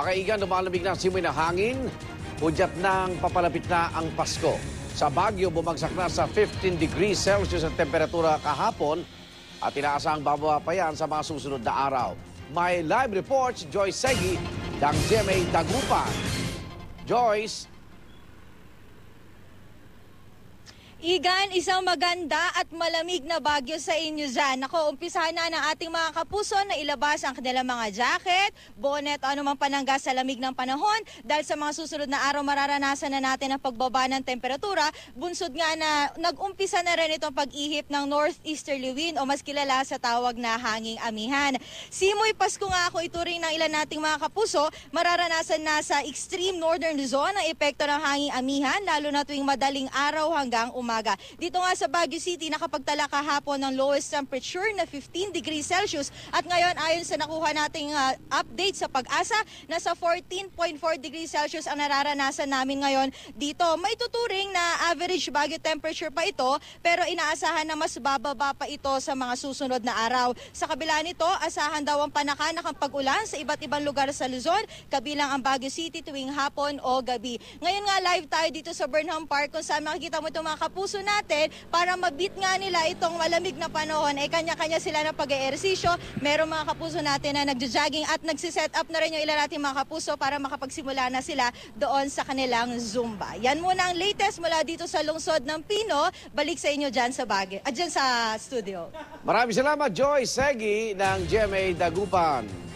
Pakaigan, lumalamig na simoy na hangin. Hudyat ng papalapit na ang Pasko. Sa Baguio, bumagsak na sa 15 degrees Celsius ang temperatura kahapon at inaasahang bababa pa yan sa mga susunod na araw. May live reports, Joyce Segui ng GMA Dagupan. Joyce. Igan, isang maganda at malamig na Baguio sa inyo dyan. Ako, umpisahan na ng ating mga kapuso na ilabas ang kanilang mga jacket, bonnet o anumang panangga sa lamig ng panahon. Dahil sa mga susunod na araw, mararanasan na natin ang pagbaba ng temperatura. Bunsod nga na nag-umpisa na rin itong pag-ihip ng northeasterly wind o mas kilala sa tawag na hanging amihan. Simoy Pasko nga ako ituring ng ilan nating mga kapuso. Mararanasan na sa extreme northern zone ang epekto ng hanging amihan, lalo na tuwing madaling araw hanggang umaga. Dito nga sa Baguio City, nakapagtala kahapon ng lowest temperature na 15 degrees Celsius at ngayon ayon sa nakuha nating update sa Pag-asa, nasa 14.4 degrees Celsius ang nararanasan namin ngayon dito. May tuturing na average Baguio temperature pa ito pero inaasahan na mas bababa pa ito sa mga susunod na araw. Sa kabila nito, asahan daw ang panakanakang pag-ulan sa iba't ibang lugar sa Luzon, kabilang ang Baguio City tuwing hapon o gabi. Ngayon nga live tayo dito sa Burnham Park kung saan makikita mo itong mga puso natin para mabit nga nila itong malamig na panahon. Kanya-kanya sila ng pag-eehersisyo. Meron mga kapuso natin na nagja-jogging at nagsiset up na rin yung ilan natin mga kapuso para makapagsimula na sila doon sa kanilang Zumba. Yan muna ang latest mula dito sa lungsod ng Pino. Balik sa inyo dyan sa Baguio, dyan sa studio. Maraming salamat, Joyce Segui ng GMA Dagupan.